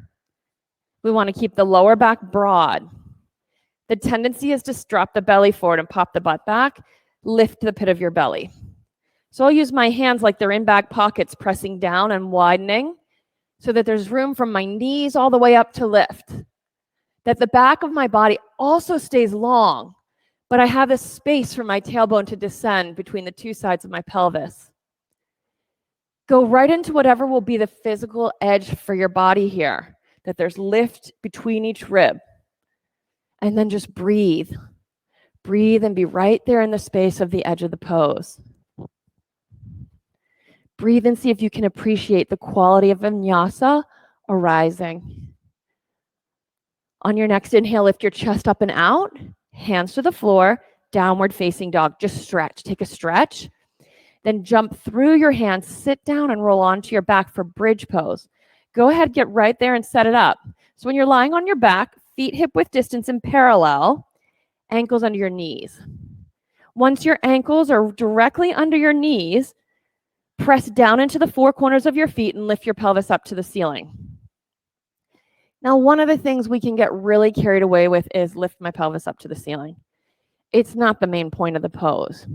We want to keep the lower back broad. The tendency is to drop the belly forward and pop the butt back. Lift the pit of your belly. So I'll use my hands like they're in back pockets, pressing down and widening so that there's room from my knees all the way up to lift. That the back of my body also stays long, but I have this space for my tailbone to descend between the 2 sides of my pelvis. Go right into whatever will be the physical edge for your body here, that there's lift between each rib. And then just breathe. Breathe and be right there in the space of the edge of the pose. Breathe and see if you can appreciate the quality of vinyasa arising. On your next inhale, lift your chest up and out. Hands to the floor, downward facing dog. Just stretch. Take a stretch. Then jump through your hands, sit down and roll onto your back for bridge pose. Go ahead, get right there and set it up. So when you're lying on your back, feet hip width distance in parallel, ankles under your knees. Once your ankles are directly under your knees, press down into the 4 corners of your feet and lift your pelvis up to the ceiling. Now, one of the things we can get really carried away with is lift my pelvis up to the ceiling. It's not the main point of the pose.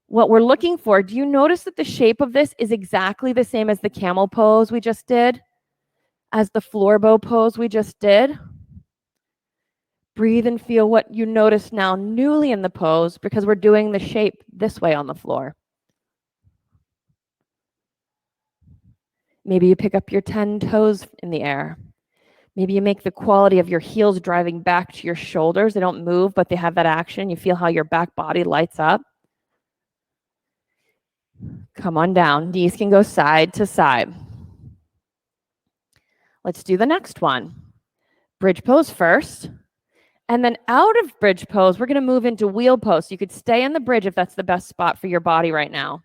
What we're looking for, do you notice that the shape of this is exactly the same as the camel pose we just did? As the floor bow pose we just did? Breathe and feel what you notice now newly in the pose because we're doing the shape this way on the floor. Maybe you pick up your 10 toes in the air. Maybe you make the quality of your heels driving back to your shoulders. They don't move, but they have that action. You feel how your back body lights up. Come on down. Knees can go side to side. Let's do the next one. Bridge pose first. And then out of bridge pose, we're going to move into wheel pose. You could stay in the bridge if that's the best spot for your body right now.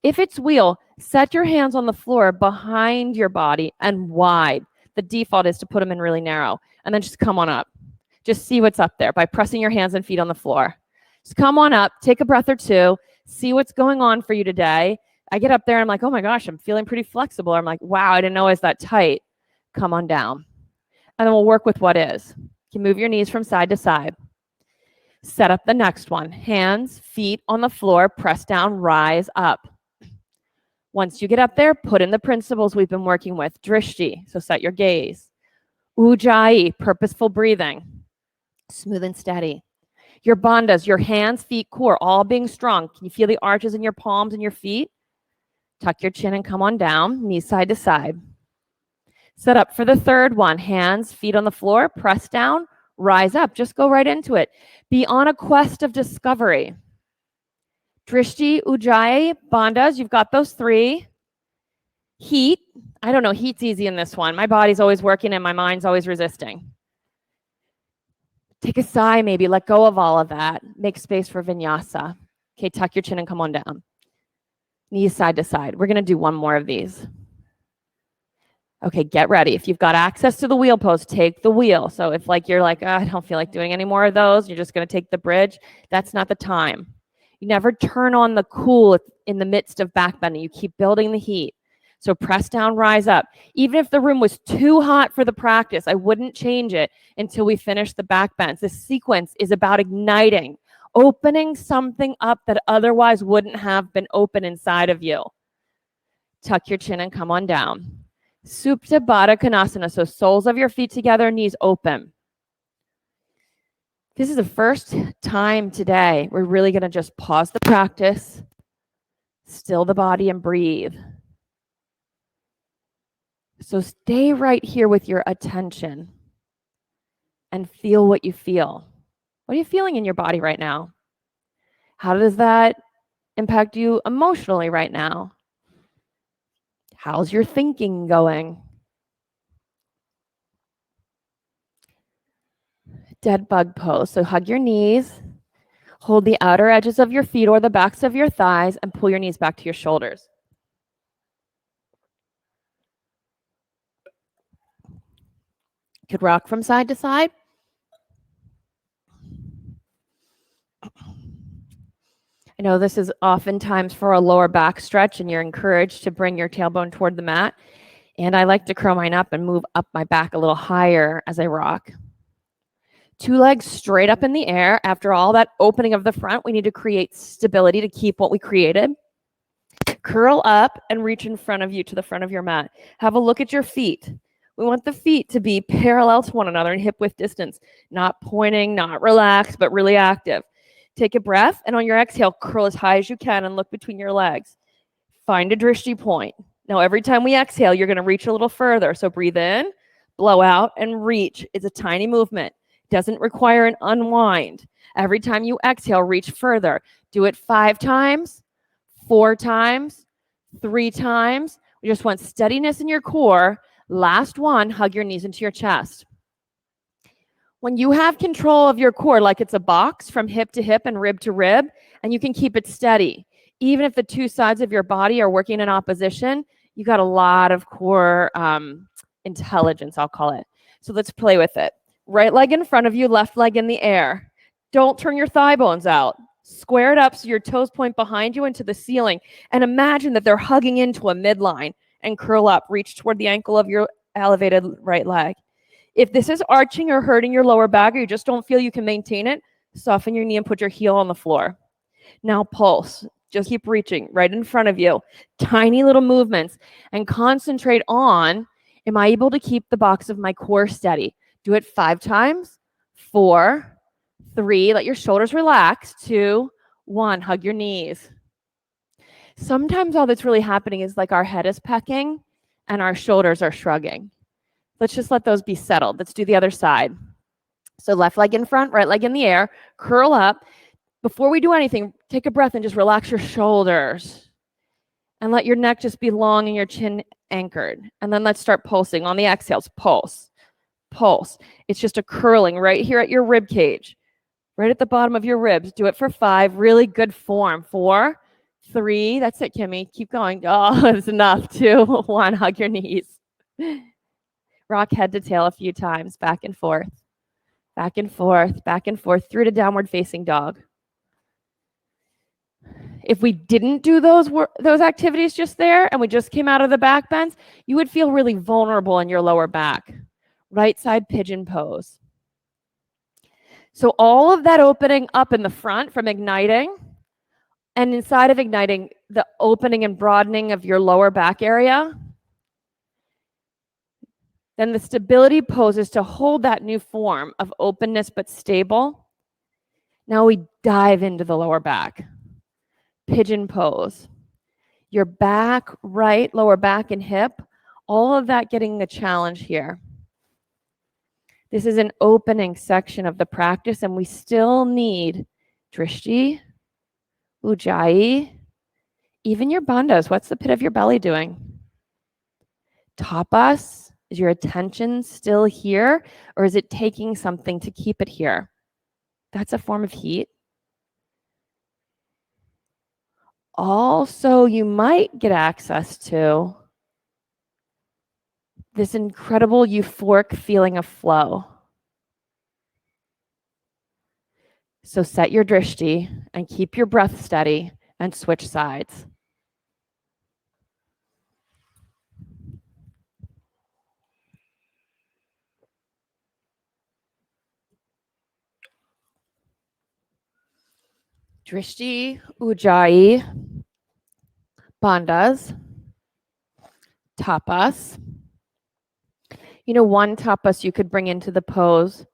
If it's wheel, set your hands on the floor behind your body and wide. The default is to put them in really narrow. And then just come on up. Just see what's up there by pressing your hands and feet on the floor. Just come on up, take a breath or two, see what's going on for you today. I get up there and I'm like, oh my gosh, I'm feeling pretty flexible. I'm like, wow, I didn't know I was that tight. Come on down. and then we'll work with what is. You can move your knees from side to side. Set up the next one. Hands, feet on the floor, press down, rise up. Once you get up there, put in the principles we've been working with. Drishti, so set your gaze. Ujjayi, purposeful breathing. Smooth and steady. Your bandhas, your hands, feet, core, all being strong. Can you feel the arches in your palms and your feet? Tuck your chin and come on down, knees side to side. Set up for the third one. Hands, feet on the floor, press down, rise up. Just go right into it. Be on a quest of discovery. Drishti, Ujjayi, bandhas, you've got those three. Heat, I don't know, heat's easy in this one. My body's always working and my mind's always resisting. Take a sigh, maybe let go of all of that. Make space for vinyasa. Okay, tuck your chin and come on down. Knees side to side. We're gonna do one more of these. Okay, get ready. If you've got access to the wheel pose, take the wheel. So if you're like, oh, I don't feel like doing any more of those, you're just gonna take the bridge, that's not the time. You never turn on the cool in the midst of backbending. You keep building the heat. So press down, rise up. Even if the room was too hot for the practice, I wouldn't change it until we finish the back bends. This sequence is about igniting, opening something up that otherwise wouldn't have been open inside of you. Tuck your chin and come on down. Supta Baddha Konasana, so soles of your feet together, knees open. This is the first time today we're really going to just pause the practice, still the body, and breathe. So stay right here with your attention and feel what you feel. What are you feeling in your body right now? How does that impact you emotionally right now? How's your thinking going? Dead bug pose. So hug your knees, hold the outer edges of your feet or the backs of your thighs, and pull your knees back to your shoulders. You could rock from side to side. I know this is oftentimes for a lower back stretch, and you're encouraged to bring your tailbone toward the mat. And I like to curl mine up and move up my back a little higher as I rock. Two legs straight up in the air. After all that opening of the front, we need to create stability to keep what we created. Curl up and reach in front of you to the front of your mat. Have a look at your feet. We want the feet to be parallel to one another in hip width distance, not pointing, not relaxed, but really active. Take a breath, and on your exhale, curl as high as you can and look between your legs. Find a drishti point. Now, every time we exhale, you're going to reach a little further. So breathe in, blow out, and reach. It's a tiny movement. Doesn't require an unwind. Every time you exhale, reach further. Do it 5 times, 4 times, 3 times. We just want steadiness in your core. Last one, hug your knees into your chest. When you have control of your core, like it's a box from hip to hip and rib to rib, and you can keep it steady, even if the two sides of your body are working in opposition, you got a lot of core intelligence, I'll call it. So let's play with it. Right leg in front of you, left leg in the air. Don't turn your thigh bones out. Square it up so your toes point behind you into the ceiling, and imagine that they're hugging into a midline, and curl up. Reach toward the ankle of your elevated right leg. If this is arching or hurting your lower back, or you just don't feel you can maintain it, soften your knee and put your heel on the floor. Now pulse. Just keep reaching right in front of you. Tiny little movements, and concentrate on, am I able to keep the box of my core steady? Do it 5 times, 4, 3, let your shoulders relax, 2, 1, hug your knees. Sometimes all that's really happening is like our head is pecking and our shoulders are shrugging. Let's just let those be settled. Let's do the other side. So left leg in front, right leg in the air, curl up. Before we do anything, take a breath and just relax your shoulders. And let your neck just be long and your chin anchored. And then let's start pulsing. On the exhales, pulse, pulse. It's just a curling right here at your rib cage, right at the bottom of your ribs. Do it for 5, really good form. 4, 3, that's it, Kimmy. Keep going. Oh, it's enough. 2, 1, hug your knees. Rock head to tail a few times, back and forth, back and forth, back and forth, through to downward facing dog. If we didn't do those activities just there and we just came out of the back bends, you would feel really vulnerable in your lower back. right side pigeon pose. So all of that opening up in the front from igniting, and inside of igniting, the opening and broadening of your lower back area. Then the stability pose is to hold that new form of openness but stable. Now we dive into the lower back. Pigeon pose. Your back, right, lower back and hip, all of that getting a challenge here. This is an opening section of the practice, and we still need drishti, ujjayi, even your bandhas. What's the pit of your belly doing? Tapas, is your attention still here, or is it taking something to keep it here? That's a form of heat. Also, you might get access to this incredible euphoric feeling of flow. So set your drishti and keep your breath steady and switch sides. Drishti, ujjayi, bandhas, tapas. You know, one tapas you could bring into the pose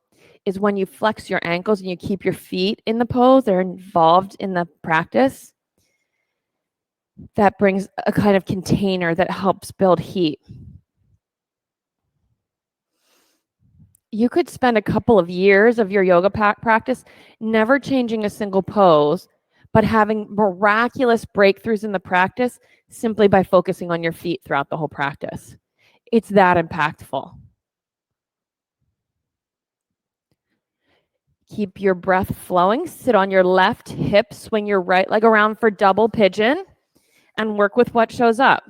is when you flex your ankles and you keep your feet in the pose. They're involved in the practice. That brings a kind of container that helps build heat. You could spend a couple of years of your yoga practice never changing a single pose, but having miraculous breakthroughs in the practice simply by focusing on your feet throughout the whole practice. It's that impactful. Keep your breath flowing. Sit on your left hip, swing your right leg around for double pigeon, and work with what shows up.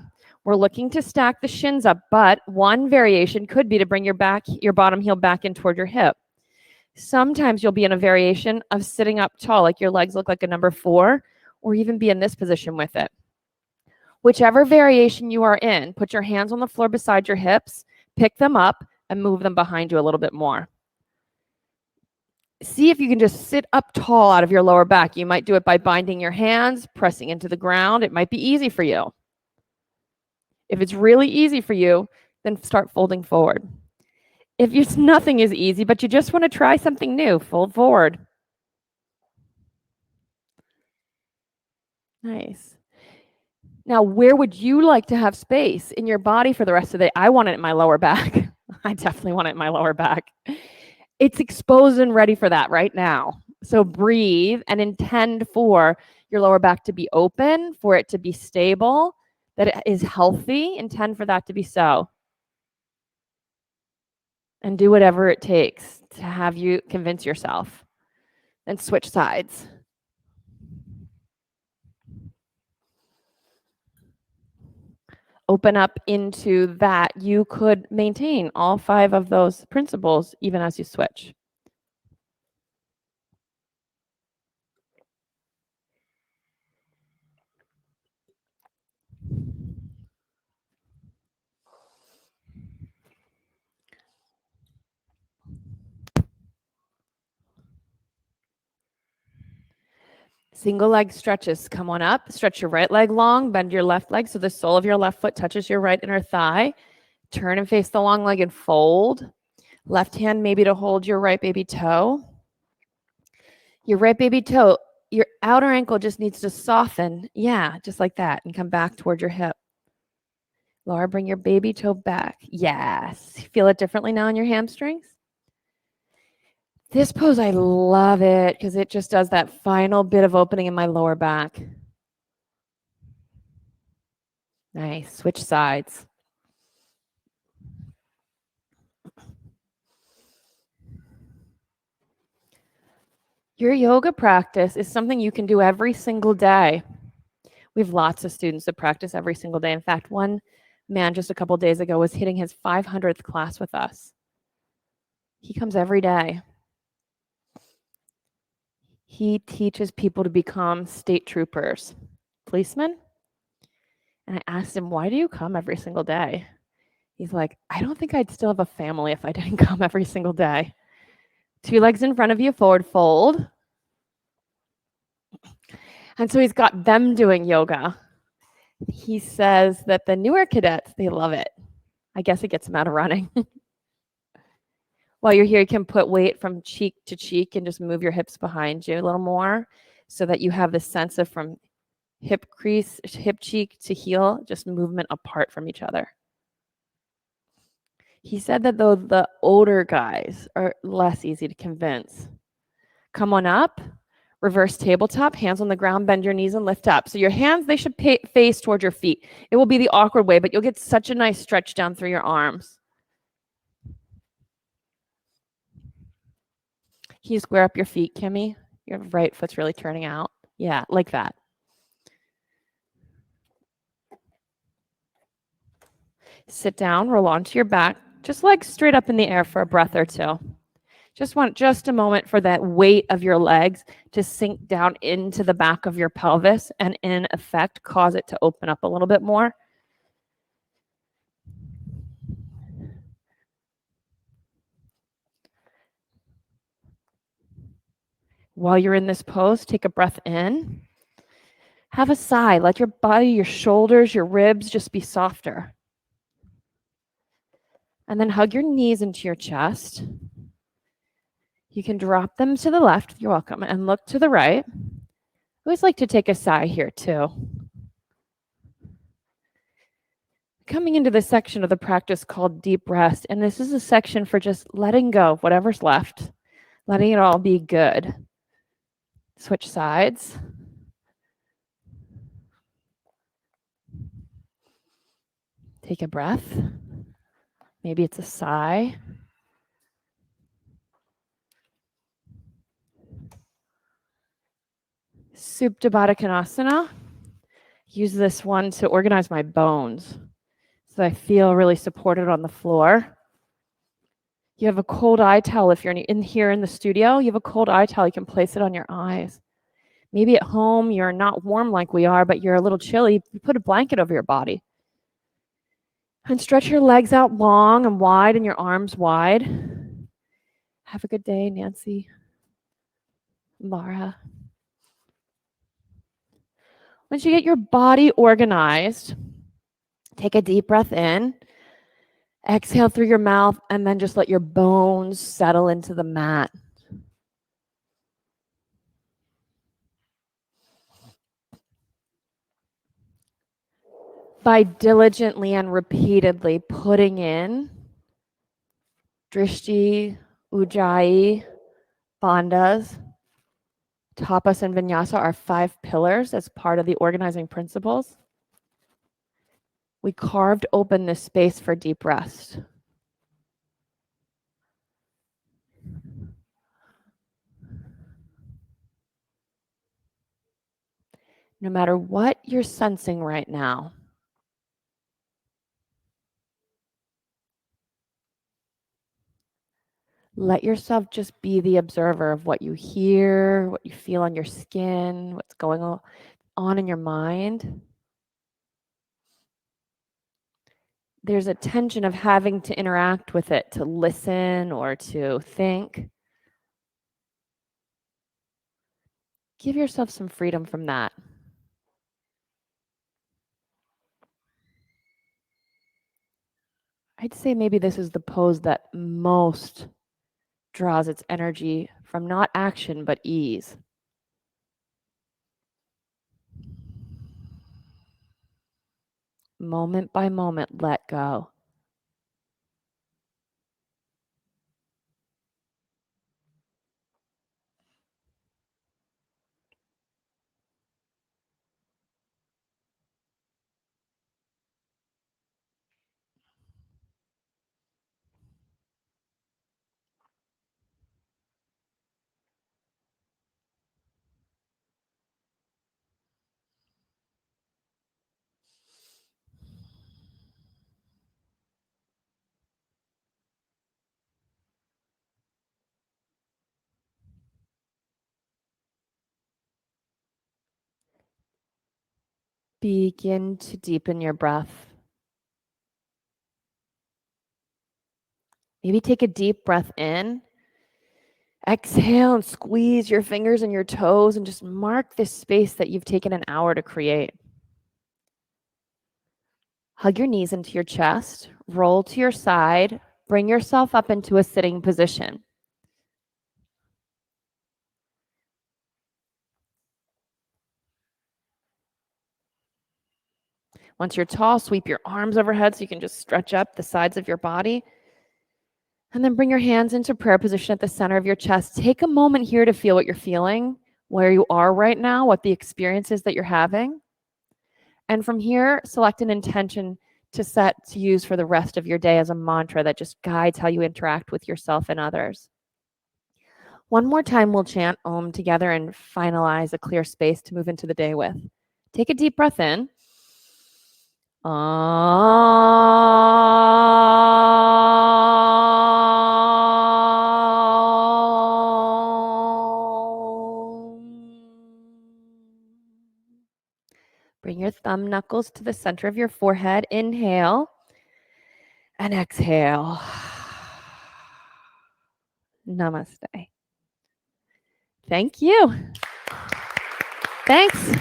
We're looking to stack the shins up, but one variation could be to bring your bottom heel back in toward your hip. Sometimes you'll be in a variation of sitting up tall, like your legs look like a number 4, or even be in this position with it. Whichever variation you are in, put your hands on the floor beside your hips, pick them up, and move them behind you a little bit more. See if you can just sit up tall out of your lower back. You might do it by binding your hands, pressing into the ground. It might be easy for you. If it's really easy for you, then start folding forward. If nothing is easy, but you just want to try something new, fold forward. Nice. Now, where would you like to have space in your body for the rest of the day? I want it in my lower back. I definitely want it in my lower back. It's exposed and ready for that right now. So breathe and intend for your lower back to be open, for it to be stable, that it is healthy. Intend for that to be so. And do whatever it takes to have you convince yourself. Then switch sides. Open up into that. You could maintain all 5 of those principles even as you switch. Single leg stretches. Come on up. Stretch your right leg long. Bend your left leg so the sole of your left foot touches your right inner thigh. Turn and face the long leg and fold. Left hand maybe to hold your right baby toe. Your right baby toe, your outer ankle just needs to soften. Yeah, just like that. And come back toward your hip. Laura, bring your baby toe back. Yes. Feel it differently now in your hamstrings? This pose, I love it because it just does that final bit of opening in my lower back. Nice. Switch sides. Your yoga practice is something you can do every single day. We have lots of students that practice every single day. In fact, one man just a couple of days ago was hitting his 500th class with us. He comes every day. He teaches people to become state troopers, policemen. And I asked him, why do you come every single day? He's like, I don't think I'd still have a family if I didn't come every single day. 2 legs in front of you, forward fold. And so he's got them doing yoga. He says that the newer cadets, they love it. I guess it gets them out of running. While you're here, you can put weight from cheek to cheek and just move your hips behind you a little more so that you have this sense of from hip crease, hip cheek to heel, just movement apart from each other. He said that though the older guys are less easy to convince. Come on up, reverse tabletop, hands on the ground, bend your knees and lift up. So your hands, they should face toward your feet. It will be the awkward way, but you'll get such a nice stretch down through your arms. Can you square up your feet, Kimmy? Your right foot's really turning out. Yeah, like that. Sit down, roll onto your back, just legs straight up in the air for a breath or two. Just want just a moment for that weight of your legs to sink down into the back of your pelvis and in effect cause it to open up a little bit more. While you're in this pose, take a breath in. Have a sigh. Let your body, your shoulders, your ribs just be softer. And then hug your knees into your chest. You can drop them to the left. You're welcome. And look to the right. I always like to take a sigh here too. Coming into this section of the practice called deep rest. And this is a section for just letting go of whatever's left, letting it all be good. Switch sides. Take a breath. Maybe it's a sigh. Supta Baddha Konasana. Use this one to organize my bones so I feel really supported on the floor. You have a cold eye towel if you're in here in the studio. You have a cold eye towel. You can place it on your eyes. Maybe at home you're not warm like we are, but you're a little chilly. You put a blanket over your body. And stretch your legs out long and wide and your arms wide. Have a good day, Nancy, Laura. Once you get your body organized, take a deep breath in. Exhale through your mouth and then just let your bones settle into the mat. By diligently and repeatedly putting in Drishti, Ujjayi, Bandhas, Tapas, and Vinyasa are 5 pillars as part of the organizing principles. We carved open this space for deep rest. No matter what you're sensing right now, let yourself just be the observer of what you hear, what you feel on your skin, what's going on in your mind. There's a tension of having to interact with it, to listen or to think. Give yourself some freedom from that. I'd say maybe this is the pose that most draws its energy from not action, but ease. Moment by moment, let go. Begin to deepen your breath. Maybe take a deep breath in. Exhale and squeeze your fingers and your toes and just mark this space that you've taken an hour to create. Hug your knees into your chest, roll to your side, bring yourself up into a sitting position. Once you're tall, sweep your arms overhead so you can just stretch up the sides of your body. And then bring your hands into prayer position at the center of your chest. Take a moment here to feel what you're feeling, where you are right now, what the experience is that you're having. And from here, select an intention to use for the rest of your day as a mantra that just guides how you interact with yourself and others. One more time, we'll chant Om together and finalize a clear space to move into the day with. Take a deep breath in. Bring your thumb knuckles to the center of your forehead. Inhale and exhale. Namaste. Thank you. Thanks.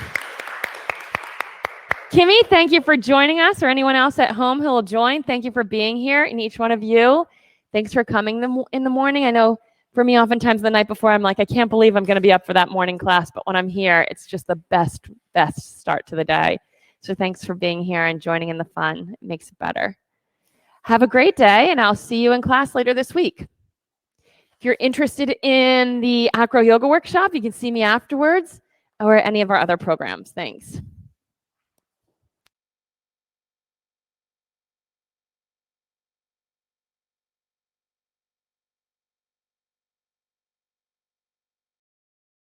Kimmy, thank you for joining us, or anyone else at home who will join. Thank you for being here, and each one of you. Thanks for coming in the morning. I know for me, oftentimes the night before, I'm like, I can't believe I'm going to be up for that morning class. But when I'm here, it's just the best start to the day. So thanks for being here and joining in the fun. It makes it better. Have a great day, and I'll see you in class later this week. If you're interested in the Acro Yoga Workshop, you can see me afterwards or any of our other programs. Thanks.